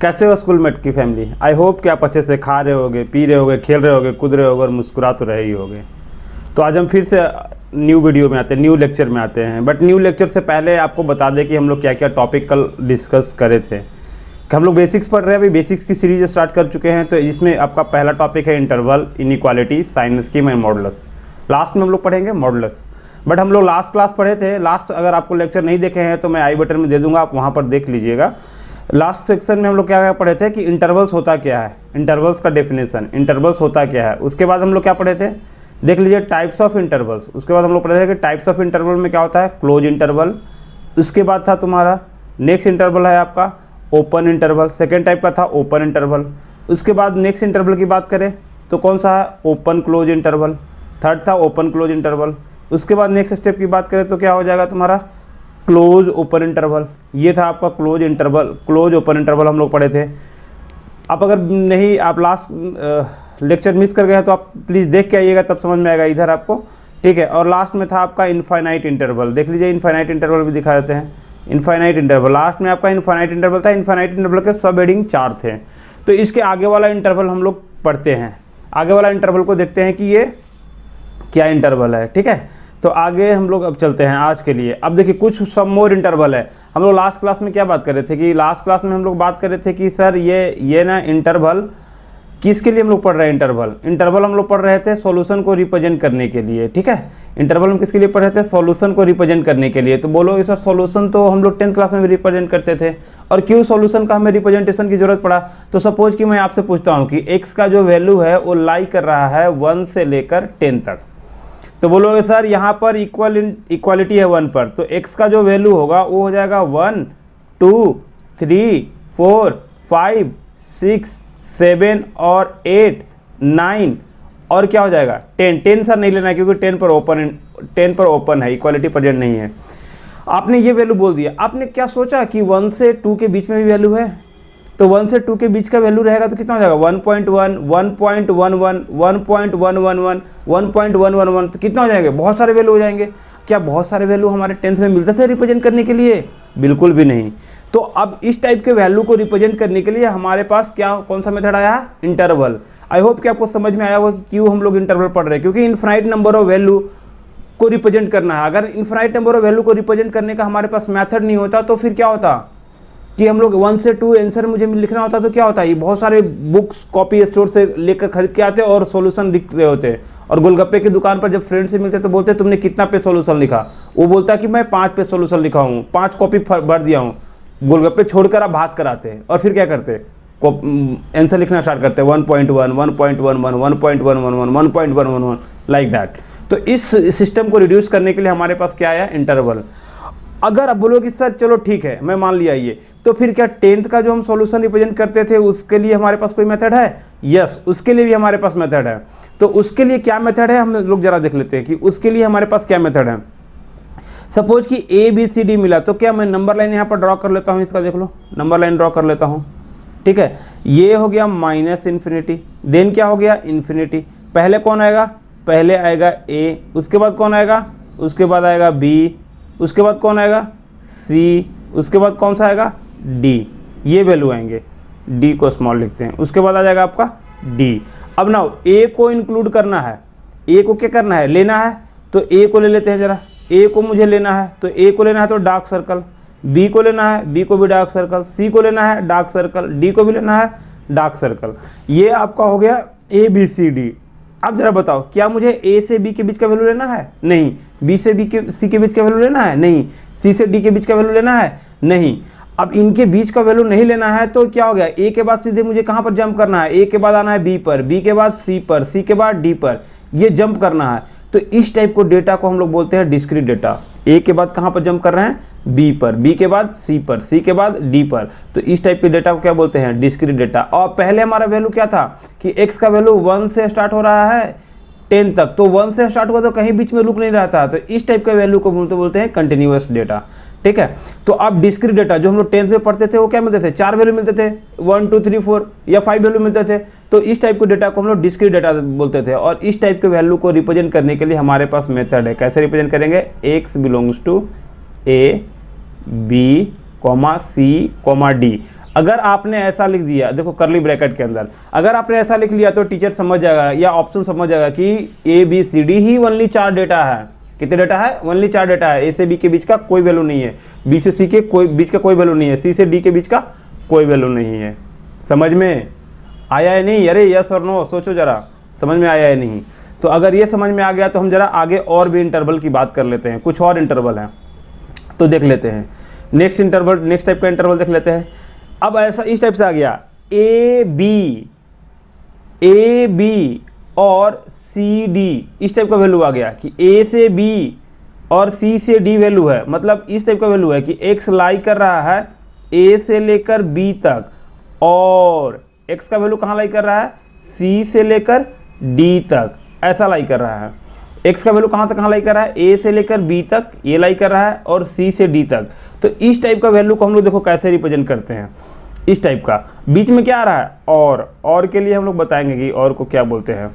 कैसे हो स्कूलमेट की फैमिली। आई होप कि आप अच्छे से खा रहे होगे, पी रहे होगे, खेल रहे होगे, कूद रहे होगे और मुस्कुरा तो रहे ही होगे। तो आज हम फिर से न्यू वीडियो में आते हैं, न्यू लेक्चर में आते हैं। बट न्यू लेक्चर से पहले आपको बता दें कि हम लोग क्या क्या टॉपिक कल डिस्कस करे थे। कि हम लोग बेसिक्स पढ़ रहे हैं, अभी बेसिक्स की सीरीज स्टार्ट कर चुके हैं। तो इसमें आपका पहला टॉपिक है interval, inequality, sign scheme and modulus. Last में हम लोग पढ़ेंगे मॉडुलस। बट हम लोग लास्ट क्लास पढ़े थे। लास्ट अगर आपको लेक्चर नहीं देखे हैं तो मैं आई बटन में दे दूंगा, आप वहाँ पर देख लीजिएगा। लास्ट सेक्शन में हम लोग क्या क्या पढ़े थे कि इंटरवल्स होता क्या है, इंटरवल्स का डेफिनेशन, इंटरवल्स होता क्या है। उसके बाद हम लोग क्या पढ़े थे, देख लीजिए, टाइप्स ऑफ इंटरवल्स। उसके बाद हम लोग पढ़े थे कि टाइप्स ऑफ इंटरवल में क्या होता है, क्लोज इंटरवल। उसके बाद था तुम्हारा नेक्स्ट इंटरवल है आपका ओपन इंटरवल, सेकेंड टाइप का था ओपन इंटरवल। उसके बाद नेक्स्ट इंटरवल की बात करें तो कौन सा है, ओपन क्लोज इंटरवल। थर्ड था ओपन क्लोज इंटरवल। उसके बाद नेक्स्ट स्टेप की बात करें तो क्या हो जाएगा तुम्हारा, क्लोज ओपन इंटरवल। ये था आपका close interval, close open interval हम लोग पढ़े थे। आप अगर नहीं, आप लास्ट लेक्चर मिस कर गए हैं तो आप प्लीज़ देख के आइएगा, तब समझ में आएगा इधर आपको, ठीक है। और लास्ट में था आपका इनफाइनाइट इंटरवल। देख लीजिए, इनफाइनाइट इंटरवल भी दिखा देते हैं। इनफाइनाइट इंटरवल लास्ट में आपका इनफाइनाइट इंटरवल था। इनफाइनाइट इंटरवल के सब हेडिंग 4 थे। तो इसके आगे वाला इंटरवल हम लोग पढ़ते हैं। आगे वाला इंटरवल को देखते हैं कि ये क्या इंटरवल है, ठीक है। तो आगे हम लोग अब चलते हैं आज के लिए। अब देखिए, कुछ सम मोर इंटरवल है। हम लोग लास्ट क्लास में क्या बात कर रहे थे कि लास्ट क्लास में हम लोग बात कर रहे थे कि सर ये ना इंटरवल किसके लिए हम लोग पढ़ रहे हैं। इंटरवल हम लोग पढ़ रहे थे सॉल्यूशन को रिप्रेजेंट करने के लिए, ठीक है। इंटरवल हम किसके लिए पढ़ रहे थे, सॉल्यूशन को रिप्रेजेंट करने के लिए। तो बोलो सर सॉल्यूशन तो हम लोग 10th क्लास में भी रिप्रेजेंट करते थे, और क्यों सॉल्यूशन का हमें रिप्रेजेंटेशन की जरूरत पड़ा। तो सपोज कि मैं आपसे पूछता हूँ कि x का जो वैल्यू है वो लाई कर रहा है 1 से लेकर 10 तक। तो बोलोगे सर यहाँ पर इक्वालिटी है 1 पर, तो x का जो वैल्यू होगा वो हो जाएगा 1, 2, 3, 4, 5, 6, 7 और 8, 9 और क्या हो जाएगा 10 सर नहीं लेना है क्योंकि 10 पर ओपन है, इक्वालिटी प्रेजेंट नहीं है। आपने ये वैल्यू बोल दिया। आपने क्या सोचा कि 1 से 2 के बीच में भी वैल्यू है, तो 1 से 2 के बीच का वैल्यू रहेगा तो कितना हो जाएगा 1.1, 1.11, 1.111, 1.111, तो कितना हो जाएंगे, बहुत सारे वैल्यू हो जाएंगे। क्या बहुत सारे वैल्यू हमारे 10th में मिलते थे रिप्रेजेंट करने के लिए, बिल्कुल भी नहीं। तो अब इस टाइप के वैल्यू को रिप्रेजेंट करने के लिए हमारे पास क्या, कौन सा मेथड आया, इंटरवल। आई होप कि आपको समझ में आया होगा कि क्यों हम लोग इंटरवल पढ़ रहे हैं, क्योंकि इनफाइनाइट नंबर ऑफ वैल्यू को रिप्रेजेंट करना है। अगर इनफाइनाइट नंबर ऑफ वैल्यू को रिप्रेजेंट करने का हमारे पास मेथड नहीं होता तो फिर क्या होता कि हम लोग 1 से 2 आंसर मुझे लिखना होता तो क्या होता है, ये बहुत सारे बुक्स कॉपी स्टोर से लेकर खरीद के आते और सॉल्यूशन लिख रहे होते। और गोलगप्पे की दुकान पर जब फ्रेंड से मिलते तो बोलते तुमने कितना पे सॉल्यूशन लिखा, वो बोलता कि मैं 5 पे सॉल्यूशन लिखा हूँ, 5 कॉपी भर दिया हूँ। गोलगप्पे छोड़कर आप भाग कर आते और फिर क्या करते, आंसर लिखना स्टार्ट करते 1.1, 1.11, 1.111, 1.111 लाइक दैट। तो इस सिस्टम को रिड्यूस करने के लिए हमारे पास क्या आया, इंटरवल। अगर आप बोलोगे सर चलो ठीक है मैं मान लिया ये, तो फिर क्या 10th का जो हम सॉल्यूशन रिप्रेजेंट करते थे उसके लिए हमारे पास कोई मेथड है, यस उसके लिए भी हमारे पास मेथड है। तो उसके लिए क्या मेथड है हम लोग जरा देख लेते हैं कि उसके लिए हमारे पास क्या मेथड है। सपोज कि ABCD मिला, तो क्या मैं नंबर लाइन यहाँ पर ड्रॉ कर लेता हूँ, इसका देख लो, नंबर लाइन ड्रॉ कर लेता हूँ, ठीक है। ये हो गया -∞, देन क्या हो गया इन्फिनिटी। पहले कौन आएगा, पहले आएगा A, उसके बाद कौन आएगा, उसके बाद आएगा B, उसके बाद कौन आएगा C, उसके बाद कौन सा आएगा D। ये वैल्यू आएंगे, D को स्मॉल लिखते हैं। उसके बाद आ जाएगा आपका D। अब ना A को इंक्लूड करना है, A को क्या करना है, लेना है। तो A को ले लेते हैं जरा, A को मुझे लेना है, तो A को लेना है तो डार्क सर्कल, B को लेना है, B को भी डार्क सर्कल, C को लेना है डार्क सर्कल, D को भी लेना है डार्क सर्कल। ये आपका हो गया ABCD। अब जरा बताओ, क्या मुझे A से B के बीच का वैल्यू लेना है, नहीं। B से C के बीच का वैल्यू लेना है, नहीं। C से D के बीच का वैल्यू लेना है, नहीं। अब इनके बीच का वैल्यू नहीं लेना है तो क्या हो गया, A के बाद सीधे मुझे कहाँ पर जंप करना है, A के बाद आना है B पर, B के बाद C पर, C के बाद D पर, ये जंप करना है। तो इस टाइप को डेटा को हम लोग बोलते हैं डिस्क्रीट डेटा। A के बाद कहाँ पर जंप कर रहे हैं, B पर, B के बाद C पर, C के बाद D पर। तो इस टाइप के डेटा को क्या बोलते हैं, डिस्क्रीट डेटा। और पहले हमारा वैल्यू क्या था कि x का वैल्यू 1 से स्टार्ट हो रहा है 10 तक, तो 1 से स्टार्ट हुआ तो कहीं बीच में रुक नहीं रहा था। तो इस टाइप का वैल्यू को बोलते हैं कंटिन्यूअस डेटा, ठीक है। तो अब डिस्क्रीट डेटा जो हम लोग 10th में पढ़ते थे वो क्या मिलते थे, 4 वैल्यू मिलते थे, 1 2 3 4 या 5 वैल्यू मिलते थे। तो इस टाइप के डेटा को हम लोग डिस्क्रीट डेटा बोलते थे। और इस टाइप के वैल्यू को रिप्रेजेंट करने के लिए हमारे पास मेथड है। कैसे रिप्रेजेंट करेंगे, x belongs to A, B, C, D। अगर आपने ऐसा लिख दिया, देखो करली ब्रैकेट के अंदर अगर आपने ऐसा लिख लिया तो टीचर समझ जाएगा या ऑप्शन समझ जाएगा कि ए बी सी डी ही ओनली 4 डेटा है। कितने डेटा है? ओनली 4 डेटा है। ए से बी के बीच का कोई वैल्यू नहीं है, बी से सी के बीच का कोई वैल्यू नहीं है, सी से डी के बीच का कोई वैल्यू नहीं है। समझ में आया है नहीं? अरे यस और नो सोचो जरा, समझ में आया है नहीं? तो अगर ये समझ में आ गया तो हम जरा आगे और भी इंटरवल की बात कर लेते हैं। कुछ और इंटरवल हैं तो देख लेते हैं। नेक्स्ट टाइप का इंटरवल देख लेते हैं। अब ऐसा इस टाइप से आ गया ए बी और सी डी, इस टाइप का वैल्यू आ गया कि ए से बी और सी से डी वैल्यू है। मतलब इस टाइप का वैल्यू है कि एक्स लाई कर रहा है ए से लेकर बी तक और एक्स का वैल्यू कहाँ लाई कर रहा है? सी से लेकर डी तक, ऐसा लाई कर रहा है। एक्स का वैल्यू कहाँ से कहाँ लाई कर रहा है? ए से लेकर बी तक ये लाई कर रहा है और सी से डी तक। तो इस टाइप का वैल्यू को हम लोग देखो कैसे रिप्रेजेंट करते हैं। इस टाइप का बीच में क्या आ रहा है? और के लिए हम लोग बताएंगे कि और को क्या बोलते हैं।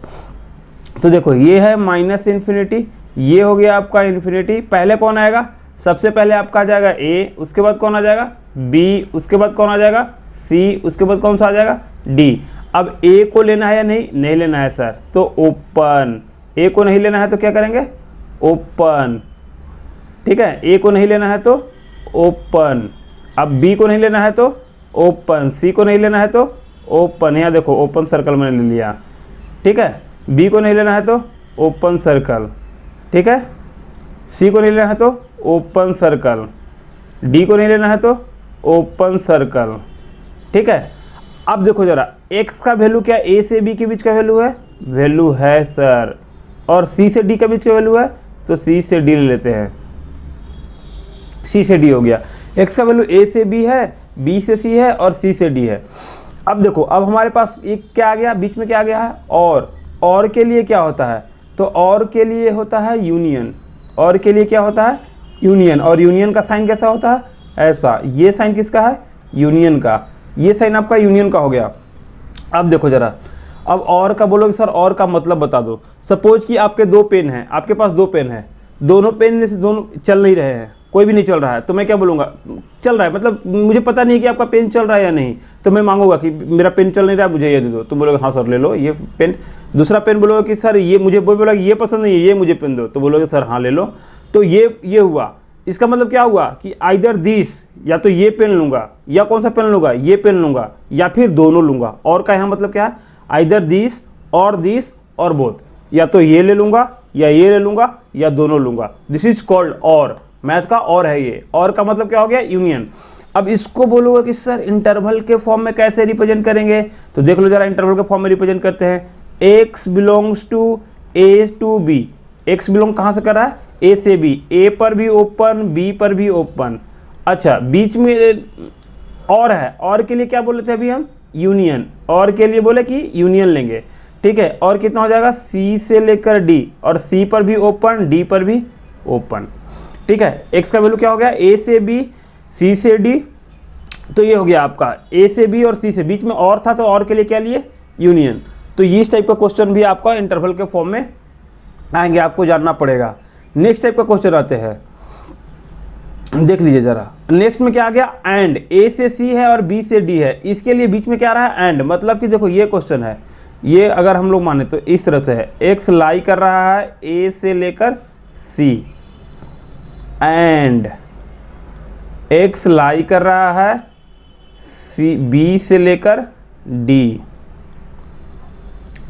तो देखो ये है माइनस इन्फिनिटी, ये हो गया आपका इन्फिनिटी। पहले कौन आएगा? सबसे पहले आपका आ जाएगा ए, उसके बाद कौन आ जाएगा? बी, उसके बाद कौन आ जाएगा? सी, उसके बाद कौन सा आ जाएगा? डी। अब ए को लेना है या नहीं? नहीं लेना है सर, तो ओपन। ए को नहीं लेना है तो क्या करेंगे? ओपन। ठीक है, ए को नहीं लेना है तो ओपन। अब बी को नहीं लेना है तो ओपन, सी को नहीं लेना है तो ओपन। यहाँ देखो ओपन सर्कल मैंने ले लिया। ठीक है, बी को नहीं लेना है तो ओपन सर्कल। ठीक है, सी को नहीं लेना है तो ओपन सर्कल, डी को नहीं लेना है तो ओपन सर्कल। ठीक है, अब देखो जरा x का वैल्यू क्या a से b के बीच का वैल्यू है? वैल्यू है सर। और c से d के बीच का वैल्यू है तो c से d ले लेते हैं, c से d हो गया। x का वैल्यू a से b है, b से c है और c से d है। अब देखो अब हमारे पास एक क्या आ गया? बीच में क्या आ गया है? और के लिए क्या होता है? तो और के लिए होता है यूनियन। और के लिए क्या होता है? यूनियन। और यूनियन का साइन कैसा होता है? ऐसा। ये साइन किसका है? यूनियन का। ये साइन आपका यूनियन का हो गया। अब देखो जरा, अब और का बोलोगे सर और का मतलब बता दो। सपोज कि आपके 2 पेन हैं, आपके पास 2 पेन हैं, दोनों पेन में से दोनों चल नहीं रहे हैं, कोई भी नहीं चल रहा है, तो मैं क्या बोलूँगा? चल रहा है, मतलब मुझे पता नहीं कि आपका पेन चल रहा है या नहीं, तो मैं मांगूंगा कि मेरा पेन चल नहीं रहा है, मुझे ये दे दो। तो बोलोगे हाँ सर ले लो ये पेन। दूसरा पेन बोलोगे कि सर ये मुझे बोला ये पसंद नहीं है, ये मुझे पेन दो, तो बोलोगे सर हाँ ले लो। तो ये हुआ। इसका मतलब क्या हुआ कि आइदर दिस, या तो ये पेन लूँगा या कौन सा पेन लूँगा? ये पेन लूँगा, या फिर दोनों लूँगा। और का यहाँ मतलब क्या है? आइदर दिस और बोथ, या तो ये ले लूँगा या ये ले लूँगा या दोनों लूँगा। दिस इज कॉल्ड और। मैथ का और है ये। और का मतलब क्या हो गया? यूनियन। अब इसको बोलोगे कि सर इंटरवल के फॉर्म में कैसे रिप्रेजेंट करेंगे? तो देख लो जरा, इंटरवल के फॉर्म में रिप्रेजेंट करते हैं। x belongs to a to b। x belong कहाँ से कर रहा है? a से b। a पर भी ओपन, b पर भी ओपन। अच्छा, बीच में और है। और के लिए क्या बोले थे अभी हम? यूनियन। और के लिए बोले कि यूनियन लेंगे। ठीक है, और कितना हो जाएगा? c से लेकर d, और c पर भी ओपन, d पर भी ओपन। ठीक है, x का वैल्यू क्या हो गया? a से b, c से d। तो ये हो गया आपका a से b और c से। बीच में और था तो और के लिए क्या लिए? यूनियन। तो ये इस टाइप का क्वेश्चन भी आपका इंटरवल के फॉर्म में आएंगे, आपको जानना पड़ेगा। नेक्स्ट टाइप का क्वेश्चन आते हैं, देख लीजिए जरा। नेक्स्ट में क्या आ गया? एंड। a से c है और b से d है, इसके लिए बीच में क्या आ रहा है? एंड। मतलब कि देखो ये क्वेश्चन है, ये अगर हम लोग माने तो इस तरह से है। x लाई कर रहा है a से लेकर c, एंड x लाई कर रहा है b से लेकर d।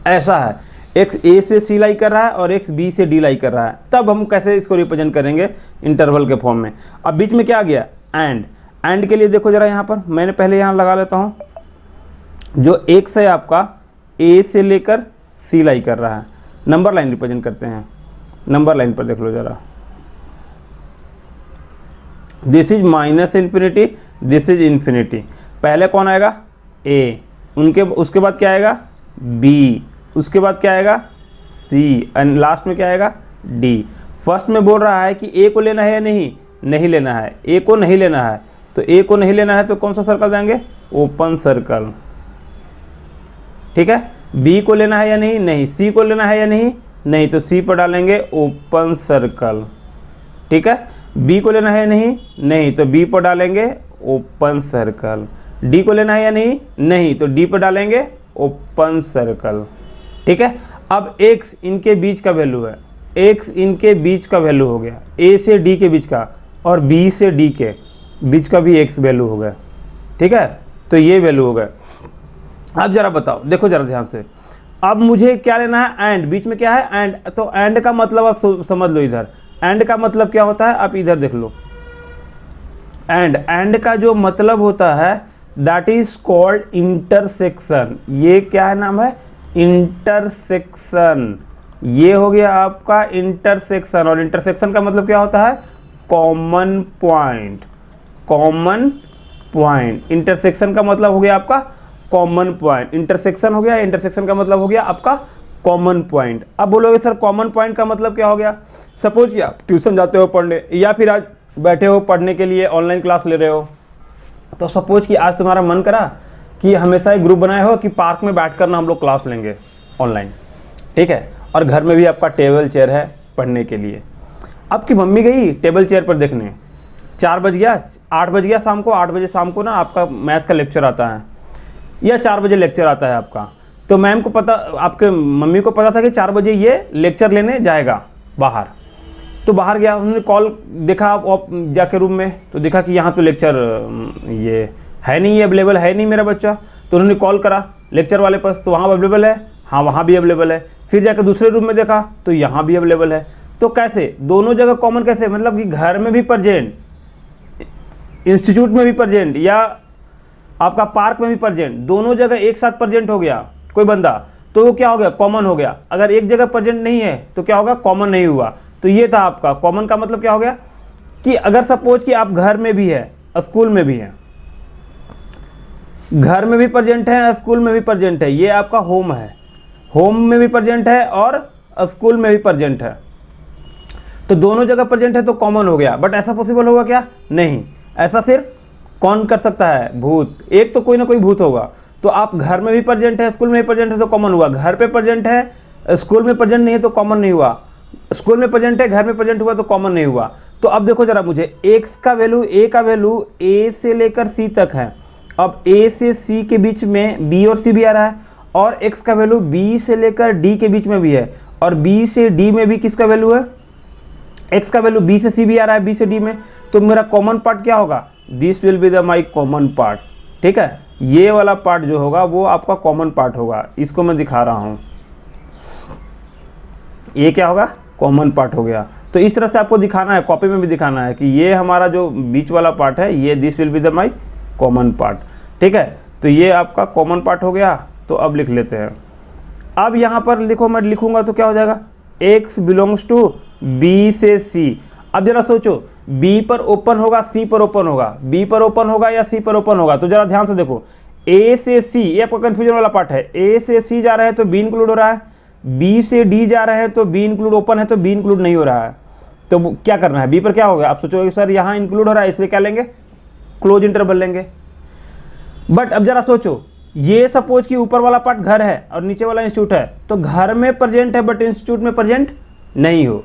ऐसा है, x a से c लाई कर रहा है और x b से d लाई कर रहा है। तब हम कैसे इसको रिप्रेजेंट करेंगे इंटरवल के फॉर्म में? अब बीच में क्या आ गया? एंड। एंड के लिए देखो जरा, यहाँ पर मैंने पहले यहाँ लगा लेता हूँ। जो x है आपका a से लेकर c लाई कर रहा है, नंबर लाइन रिप्रेजेंट करते हैं। नंबर लाइन पर देख लो जरा, this is minus infinity, this is infinity. पहले कौन आएगा? a, उसके बाद क्या आएगा? b, उसके बाद क्या आएगा? c, एंड लास्ट में क्या आएगा? d। फर्स्ट में बोल रहा है कि a को लेना है या नहीं? नहीं लेना है। a को नहीं लेना है, तो a को नहीं लेना है तो कौन सा सर्कल देंगे? Open circle. ठीक है, b को लेना है या नहीं? नहीं। c को लेना है या नहीं? नहीं। तो c पर डालेंगे ओपन सर्कल। ठीक है, b को लेना है या नहीं? नहीं। तो b पर डालेंगे ओपन सर्कल। डी को लेना है या नहीं, नहीं, तो डी पर डालेंगे ओपन सर्कल, ठीक है। अब x इनके बीच का वैल्यू है, x इनके बीच का वैल्यू हो गया, a से d के बीच का, और b से d के बीच का भी x वैल्यू हो गया, ठीक है। तो ये वैल्यू हो गया। अब जरा बताओ, देखो जरा ध्यान से, अब मुझे क्या लेना है, एंड, बीच में क्या है, एंड, तो एंड का मतलब आप समझ लो, इधर एंड का मतलब क्या होता है, आप इधर देख लो, एंड का जो मतलब होता है दैट इज कॉल्ड इंटरसेक्शन। ये क्या है नाम है, इंटरसेक्शन। ये हो गया आपका इंटरसेक्शन, और इंटरसेक्शन का मतलब क्या होता है, common point, common point. Intersection का मतलब हो गया आपका कॉमन पॉइंट, इंटरसेक्शन हो गया, इंटरसेक्शन का मतलब हो गया आपका कॉमन पॉइंट। अब बोलोगे सर कॉमन पॉइंट का मतलब क्या हो गया, सपोज कि आप ट्यूशन जाते हो पढ़ने, या फिर आज बैठे हो पढ़ने के लिए, ऑनलाइन क्लास ले रहे हो, तो सपोज कि आज तुम्हारा मन करा कि हमेशा एक ग्रुप बनाए हो कि पार्क में बैठ कर ना हम लोग क्लास लेंगे ऑनलाइन, ठीक है, और घर में भी आपका टेबल चेयर है पढ़ने के लिए। अब की मम्मी गई टेबल चेयर पर देखने, 4 बज गया, 8 बज गया शाम को, 8 बजे शाम को ना आपका मैथ्स का लेक्चर आता है, या 4 बजे लेक्चर आता है आपका, तो मैम को पता, आपके मम्मी को पता था कि 4 बजे ये लेक्चर लेने जाएगा बाहर, तो बाहर गया, उन्होंने कॉल देखा आप जाके रूम में, तो देखा कि यहाँ तो लेक्चर ये है नहीं, अवेलेबल है नहीं मेरा बच्चा, तो उन्होंने कॉल करा लेक्चर वाले पास, तो वहाँ अवेलेबल है, हाँ वहाँ भी अवेलेबल है। फिर जाकर दूसरे रूम में देखा तो यहाँ भी अवेलेबल है। तो कैसे, दोनों जगह कॉमन कैसे, मतलब कि घर में भी प्रेजेंट, इंस्टीट्यूट में भी प्रेजेंट, या आपका पार्क में भी प्रेजेंट, दोनों जगह एक साथ प्रेजेंट हो गया कोई बंदा, तो वो क्या हो गया, कॉमन हो गया। अगर एक जगह प्रेजेंट नहीं है तो क्या होगा, कॉमन नहीं हुआ। तो ये था आपका कॉमन का मतलब क्या हो गया, कि अगर सपोज कि आप घर में भी है, स्कूल में भी है, घर में भी प्रेजेंट है, स्कूल में भी प्रेजेंट है, ये आपका होम है, होम में भी प्रेजेंट है और स्कूल में भी प्रेजेंट है, तो दोनों जगह प्रेजेंट है तो कॉमन हो गया। बट ऐसा पॉसिबल होगा क्या, नहीं, ऐसा सिर्फ कौन कर सकता है, भूत, एक तो कोई ना कोई भूत होगा। तो आप घर में भी प्रेजेंट है, स्कूल में भी प्रेजेंट है तो कॉमन हुआ, घर पे प्रेजेंट है, स्कूल में प्रेजेंट नहीं है तो कॉमन नहीं हुआ, स्कूल में प्रेजेंट है, घर में प्रेजेंट हुआ तो कॉमन नहीं हुआ। तो अब देखो जरा मुझे, x का वैल्यू, a का वैल्यू a से लेकर c तक है, अब a से c के बीच में b और c भी आ रहा है, और x का वैल्यू b से लेकर d के बीच में भी है, और b से d में भी किसका वैल्यू है, x का वैल्यू b से c भी आ रहा है, b से d में, तो मेरा कॉमन पार्ट क्या होगा, this will be the my common part, ठीक है। ये वाला पार्ट जो होगा वो आपका कॉमन पार्ट होगा, इसको मैं दिखा रहा हूँ, ये क्या होगा, कॉमन पार्ट हो गया। तो इस तरह से आपको दिखाना है, कॉपी में भी दिखाना है कि ये हमारा जो बीच वाला पार्ट है, ये this will be the my common part, ठीक है। तो ये आपका कॉमन पार्ट हो गया। तो अब लिख लेते हैं, अब यहाँ पर देखो मैं लिखूंगा तो क्या हो जाएगा, x बिलोंग्स टू b से c। अब जरा सोचो, b पर ओपन होगा, c पर ओपन होगा, b पर ओपन होगा या c पर ओपन होगा, तो जरा ध्यान से देखो, a से c, ये आपका कंफ्यूजन वाला पार्ट है, a से c जा रहा है तो b इंक्लूड हो रहा है, b से d जा रहा है तो b इंक्लूड, ओपन है तो b इंक्लूड नहीं हो रहा है। तो क्या करना है, b पर क्या होगा, आप सोचोगे सर यहाँ इंक्लूड हो रहा है इसलिए क्या लेंगे, क्लोज इंटरवल लेंगे। बट अब जरा सोचो, ये सपोज कि ऊपर वाला पार्ट घर है और नीचे वाला इंस्टीट्यूट है, तो घर में प्रेजेंट है बट इंस्टीट्यूट में प्रेजेंट नहीं हो,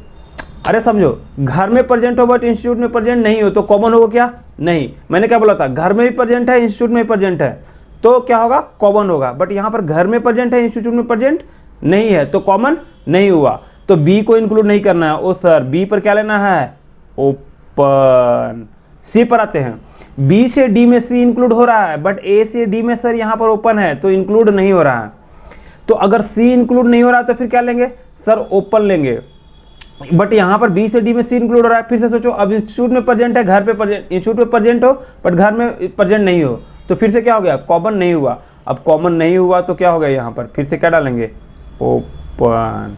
अरे समझो, घर में प्रेजेंट हो बट इंस्टीट्यूट में प्रेजेंट नहीं हो, तो कॉमन होगा क्या, नहीं, मैंने क्या बोला था, घर में भी प्रेजेंट है, इंस्टीट्यूट में प्रेजेंट है, तो क्या होगा, कॉमन होगा। बट यहाँ पर घर में प्रेजेंट है, इंस्टीट्यूट में प्रेजेंट नहीं है, तो कॉमन नहीं हुआ, तो बी को इंक्लूड नहीं करना है। ओ सर, बी पर क्या लेना है, ओपन। सी पर आते हैं, बी से डी में सी इंक्लूड हो रहा है, बट ए से डी में सर यहाँ पर ओपन है तो इंक्लूड नहीं हो रहा है। तो अगर सी इंक्लूड नहीं हो रहा तो फिर क्या लेंगे सर, ओपन लेंगे। बट यहाँ पर बी से डी में सी इंक्लूड हो रहा है। फिर से सोचो, अब इंस्टीट्यूट में प्रेजेंट है, घर पे प्रेजेंट, इंस्टीट्यूट में प्रेजेंट हो बट घर में प्रेजेंट नहीं हो, तो फिर से क्या हो गया, कॉमन नहीं हुआ। अब कॉमन नहीं हुआ तो क्या हो गया, यहाँ पर फिर से क्या डालेंगे, ओपन।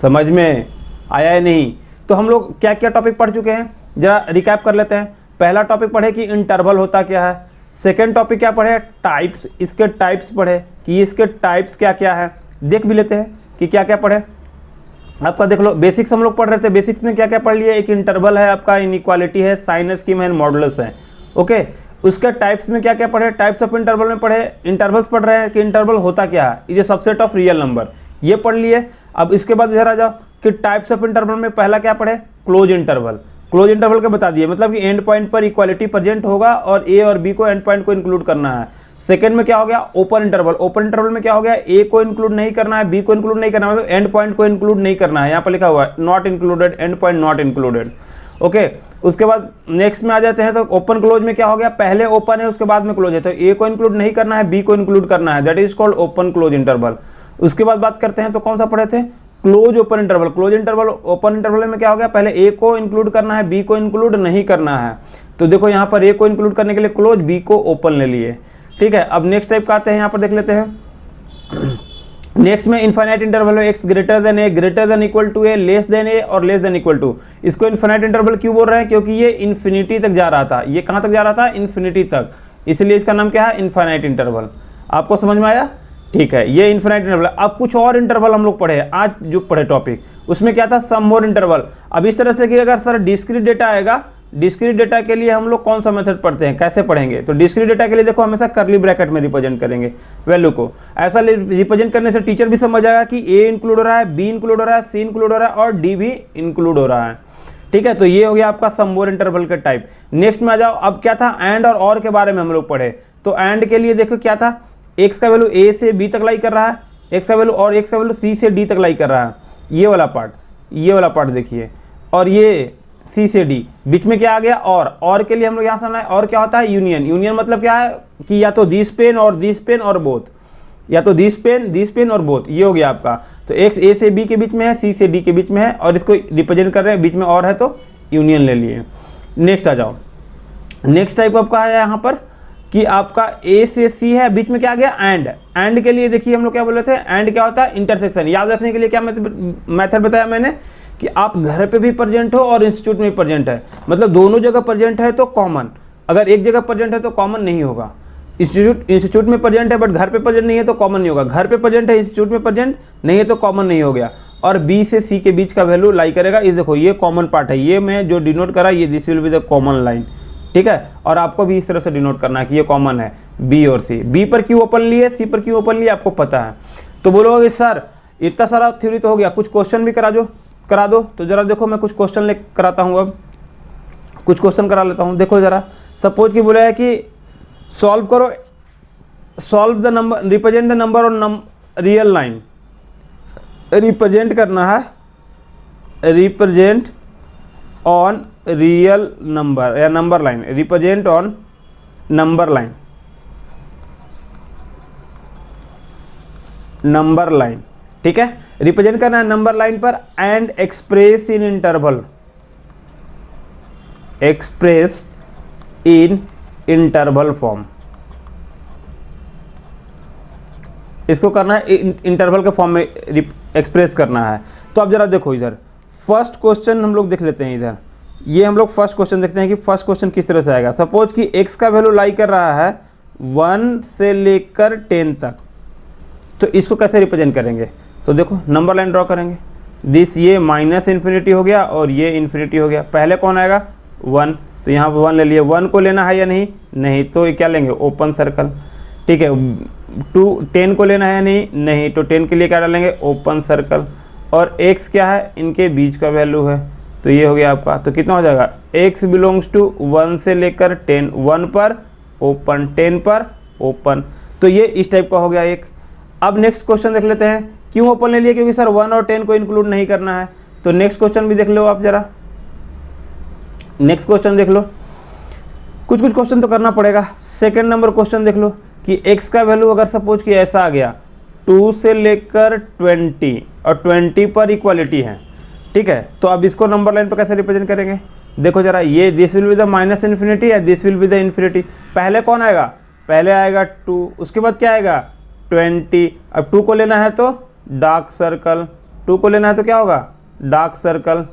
समझ में आया है नहीं? तो हम लोग क्या क्या टॉपिक पढ़ चुके हैं, जरा रिकैप कर लेते हैं। पहला टॉपिक पढ़े कि इंटरवल होता क्या है। सेकेंड टॉपिक क्या पढ़े, टाइप्स, इसके टाइप्स पढ़े कि इसके टाइप्स क्या क्या है। देख भी लेते हैं कि क्या क्या पढ़े। आपका देख लो, बेसिक्स हम लोग पढ़ रहे थे, बेसिक्स में क्या क्या पढ़ लिए, एक इंटरवल है आपका, इनइक्वालिटी है, साइन स्कीम है, मॉडुलस है। ओके, उसके टाइप्स में क्या क्या पढ़े, टाइप्स ऑफ इंटरवल में पढ़े, इंटरवल्स पढ़ रहे हैं कि इंटरवल होता क्या है, ये सबसेट ऑफ रियल नंबर, ये पढ़ लिए। अब इसके बाद इधर आ जाओ कि टाइप्स ऑफ इंटरवल में पहला क्या पढ़े, क्लोज इंटरवल। क्लोज इंटरवल के बता दिए, मतलब कि एंड पॉइंट पर इक्वालिटी प्रेजेंट होगा और ए और बी को एंड पॉइंट को इंक्लूड करना है। सेकंड में क्या हो गया, ओपन इंटरवल। ओपन इंटरवल में क्या हो गया, ए को इंक्लूड नहीं करना है, बी को इंक्लूड नहीं करना है, मतलब एंड पॉइंट को इंक्लूड नहीं करना है। यहाँ पर लिखा हुआ है not included, and point not included. Okay, उसके बाद नेक्स्ट में आ जाते हैं। तो ओपन क्लोज में क्या हो गया, पहले ओपन है उसके बाद में क्लोज है, तो ए को इंक्लूड नहीं करना है, बी को इंक्लूड करना है, that is called open close interval. उसके बाद बात करते हैं, तो कौन सा पढ़े थे, close open interval. Close interval, open interval में क्या हो गया, पहले ए को इंक्लूड करना है, बी को इंक्लूड नहीं करना है। तो देखो यहाँ पर ए को इंक्लूड करने के लिए क्लोज, बी को ओपन ले लिए। ठीक है, अब नेक्स्ट टाइप का आते हैं, यहाँ पर देख लेते हैं। नेक्स्ट में इनफाइनाइट इंटरवल है, x greater than a, greater than equal to a, less than a और लेस देन इक्वल टू। इसको इनफाइनाइट इंटरवल क्यों बोल रहे हैं, क्योंकि ये इन्फिनिटी तक जा रहा था। ये कहाँ तक जा रहा था, इन्फिनिटी तक, इसलिए इसका नाम क्या है, इनफाइनाइट इंटरवल। आपको समझ में आया, ठीक है, ये इनफाइनाइट इंटरवल। अब कुछ और इंटरवल हम लोग पढ़े आज, जो पढ़े टॉपिक, उसमें क्या था, सम मोर इंटरवल। अब इस तरह से कि अगर सर डिस्क्रीट डेटा आएगा, डिस्क्रीट डेटा के लिए हम लोग कौन सा मेथड पढ़ते हैं, कैसे पढ़ेंगे, तो डिस्क्रीट डेटा के लिए देखो हमेशा करली ब्रैकेट में रिप्रेजेंट करेंगे वैल्यू को। ऐसा रिप्रेजेंट करने से टीचर भी समझ आएगा कि ए इंक्लूड हो रहा है, बी इंक्लूड हो रहा है, सी इंक्लूड हो रहा है और डी भी इंक्लूड हो रहा है। ठीक है, तो ये हो गया आपका सम मोर इंटरवल का टाइप। नेक्स्ट में आ जाओ, अब क्या था, एंड और के बारे में हम लोग पढ़े। तो एंड के लिए देखो क्या था, एक्स का वैल्यू ए से बी तक लाई कर रहा है, एक्स का वैल्यू, और एक्स का वैल्यू सी से डी तक लाई कर रहा है, ये वाला पार्ट, ये वाला पार्ट देखिए, और ये सी से डी, बीच में क्या आ गया, और के लिए हम लोग यहाँ समझना है, और क्या होता है, यूनियन। यूनियन मतलब क्या है कि या तो दिस पेन और बोथ, या तो दिस पेन और बोथ, ये हो गया आपका। तो एक्स ए से बी के बीच में है, सी से डी के बीच में है, और इसको रिप्रेजेंट कर रहे हैं, बीच में और है तो यूनियन ले लिए। नेक्स्ट आ जाओ, नेक्स्ट टाइप आपका है यहाँ पर कि आपका ए से सी है, बीच में क्या आ गया, एंड के लिए देखिए हम लोग क्या बोल रहे थे, एंड क्या होता है, इंटरसेक्शन। याद रखने के लिए क्या मेथड बताया मैंने, कि आप घर पे भी प्रेजेंट हो और इंस्टीट्यूट में भी प्रेजेंट है, मतलब दोनों जगह प्रेजेंट है तो कॉमन, अगर एक जगह प्रेजेंट है तो कॉमन नहीं होगा। इंस्टीट्यूट में प्रेजेंट है बट घर पे प्रेजेंट नहीं है तो कॉमन नहीं होगा, घर पे प्रेजेंट है इंस्टीट्यूट में प्रेजेंट नहीं है तो कॉमन नहीं हो गया। और बी से सी के बीच का वैल्यू लाई करेगा, ये देखो ये कॉमन पार्ट है, ये मैं जो डिनोट करा, ये this will be the common line. ठीक है, और आपको भी इस तरह से डिनोट करना है कि ये कॉमन है बी और सी। बी पर क्यों ओपन लिए, सी पर क्यों ओपन लिए, आपको पता है। तो बोलोगे सर इतना सारा थ्योरी तो हो गया, कुछ क्वेश्चन भी करा दो। तो जरा देखो मैं कुछ क्वेश्चन ले कराता हूँ, अब कुछ क्वेश्चन करा लेता हूँ। देखो जरा, सपोज कि बोला है कि सॉल्व करो, solve the number, represent the number on real line. Represent करना है, रिप्रेजेंट ऑन रियल नंबर या number line, represent on number line, number line. ठीक है, रिप्रेजेंट करना है नंबर लाइन पर, and express in interval, express in interval form. इसको करना है इंटरवल के फॉर्म में एक्सप्रेस करना है। तो अब जरा देखो इधर फर्स्ट क्वेश्चन हम लोग देख लेते हैं। इधर ये हम लोग फर्स्ट क्वेश्चन देखते हैं कि फर्स्ट क्वेश्चन किस तरह से आएगा। सपोज कि x का वैल्यू लाई कर रहा है 1 से लेकर 10 तक, तो इसको कैसे रिप्रेजेंट करेंगे। तो देखो नंबर लाइन ड्रॉ करेंगे, दिस ये माइनस इन्फिनिटी हो गया और ये इन्फिनिटी हो गया। पहले कौन आएगा 1, तो यहाँ पर 1 ले लिए। 1 को लेना है या नहीं, नहीं, तो ये क्या लेंगे ओपन सर्कल। ठीक है, 10 को लेना है या नहीं, नहीं, तो 10 के लिए क्या डालेंगे ओपन सर्कल। और x क्या है, इनके बीच का वैल्यू है, तो ये हो गया आपका। तो कितना हो जाएगा, x बिलोंग्स टू 1 से लेकर 10, 1 पर ओपन, 10 पर ओपन। तो ये इस टाइप का हो गया एक। अब नेक्स्ट क्वेश्चन देख लेते हैं, क्यों ओपन ले लिया, क्योंकि सर 1 और 10 को इंक्लूड नहीं करना है। तो नेक्स्ट क्वेश्चन भी देख लो आप जरा, नेक्स्ट क्वेश्चन देख लो, कुछ क्वेश्चन तो करना पड़ेगा। सेकंड नंबर क्वेश्चन देख लो कि x का वैल्यू अगर सपोज कि ऐसा आ गया 2 से लेकर 20 और 20 पर इक्वालिटी है। ठीक है, तो अब इसको नंबर लाइन पर कैसे रिप्रेजेंट करेंगे। देखो जरा, ये this will be the minus infinity या this will be the infinity. पहले कौन आएगा, पहले आएगा 2, उसके बाद क्या आएगा 20। अब 2 को लेना है तो डार्क सर्कल, 2 को लेना है तो क्या होगा डार्क सर्कल।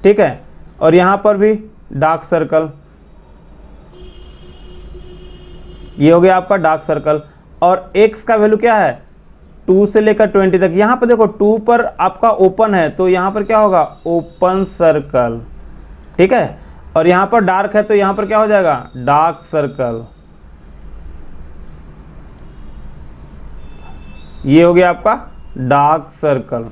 ठीक है, और यहाँ पर भी डार्क सर्कल, ये हो गया आपका डार्क सर्कल। और x का वैल्यू क्या है 2 से लेकर 20 तक। यहाँ पर देखो 2 पर आपका ओपन है तो यहाँ पर क्या होगा ओपन सर्कल। ठीक है, और यहाँ पर डार्क है तो यहाँ पर क्या हो जाएगा डार्क सर्कल। ये हो गया आपका डार्क सर्कल।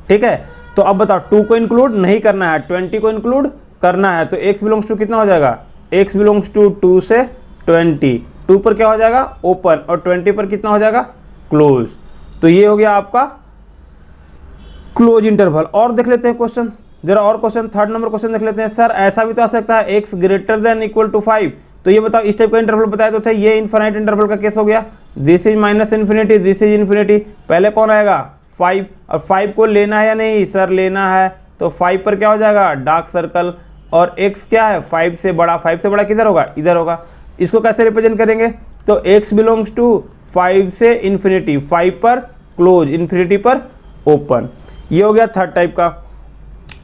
ठीक है, तो अब बताओ 2 को इंक्लूड नहीं करना है, 20 को इंक्लूड करना है तो x बिलोंग्स टू कितना हो जाएगा, x बिलोंग्स टू 2 से 20, 2 पर क्या हो जाएगा ओपन और 20 पर कितना हो जाएगा क्लोज। तो ये हो गया आपका क्लोज इंटरवल। और देख लेते हैं क्वेश्चन, जरा और क्वेश्चन, 3rd नंबर क्वेश्चन देख लेते हैं। सर ऐसा भी तो आ सकता है x greater than equal to 5, तो ये बताओ इस टाइप का इंटरवल बताया तो थे, ये इनफाइनाइट इंटरवल का केस हो गया, this is minus infinity, this is infinity, पहले कौन आएगा 5, और 5 को लेना है या नहीं सर लेना है, तो 5 पर क्या हो जाएगा डार्क सर्कल, और x क्या है 5 से बड़ा, 5 से बड़ा किधर होगा इधर होगा। इसको कैसे रिप्रेजेंट करेंगे, तो x बिलोंग्स टू 5 से इन्फिनिटी, 5 पर क्लोज, इन्फिनिटी पर ओपन। ये हो गया 3rd टाइप का।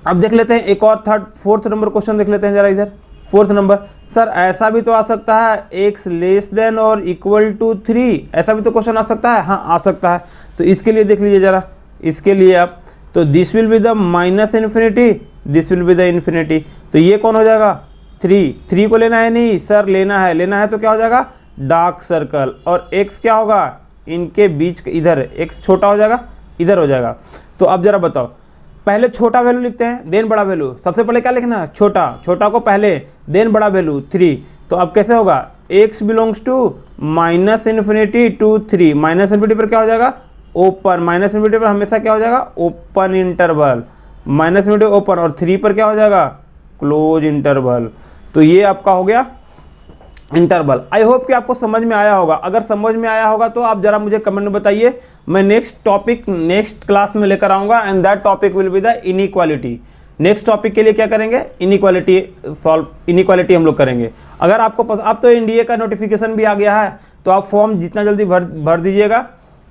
अब देख लेते हैं एक और 4th नंबर क्वेश्चन देख लेते हैं जरा इधर। 4th नंबर, सर ऐसा भी तो आ सकता है x लेस देन और इक्वल टू 3, ऐसा भी तो क्वेश्चन आ सकता है, हाँ आ सकता है। तो इसके लिए देख लीजिए जरा, इसके लिए आप, तो this will be the minus infinity, this will be the infinity, तो ये कौन हो जाएगा 3 को लेना है नहीं सर लेना है तो क्या हो जाएगा डार्क सर्कल, और x क्या होगा इनके बीच इधर, x छोटा हो जाएगा इधर हो जाएगा। तो अब जरा बताओ, पहले छोटा वैल्यू लिखते हैं देन बड़ा वैल्यू, सबसे पहले क्या लिखना है छोटा को पहले देन बड़ा वैल्यू 3, तो अब कैसे होगा x belongs to minus infinity to 3, minus infinity पर क्या हो जाएगा ओपन, माइनस इन्फिनिटी पर हमेशा क्या हो जाएगा open interval, minus infinity open, और 3 पर क्या हो जाएगा क्लोज इंटरवल। तो ये आपका हो गया इंटरवल। आई होप कि आपको समझ में आया होगा, अगर समझ में आया होगा तो आप जरा मुझे कमेंट में बताइए, मैं नेक्स्ट टॉपिक नेक्स्ट क्लास में लेकर आऊंगा, and that topic will be the inequality. Next topic के लिए क्या करेंगे इनइक्वालिटी हम लोग करेंगे। अगर आपको अब तो एनडीए का नोटिफिकेशन भी आ गया है, तो आप फॉर्म जितना जल्दी भर दीजिएगा।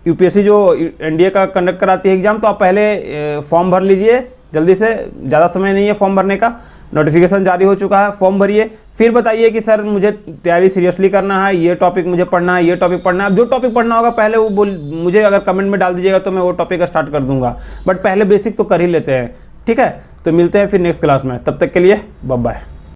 यूपीएससी जो एनडीए का कंडक्ट कराती है एग्जाम, तो आप पहले फॉर्म भर लीजिए जल्दी से, ज़्यादा समय नहीं है फॉर्म भरने का, नोटिफिकेशन जारी हो चुका है, फॉर्म भरिए, फिर बताइए कि सर मुझे तैयारी सीरियसली करना है, ये टॉपिक मुझे पढ़ना है, ये टॉपिक पढ़ना है। जो टॉपिक पढ़ना होगा पहले वो मुझे अगर कमेंट में डाल दीजिएगा तो मैं वो टॉपिक स्टार्ट कर दूंगा, बट पहले बेसिक तो कर ही लेते हैं, ठीक है। तो मिलते हैं फिर नेक्स्ट क्लास में, तब तक के लिए बाय बाय।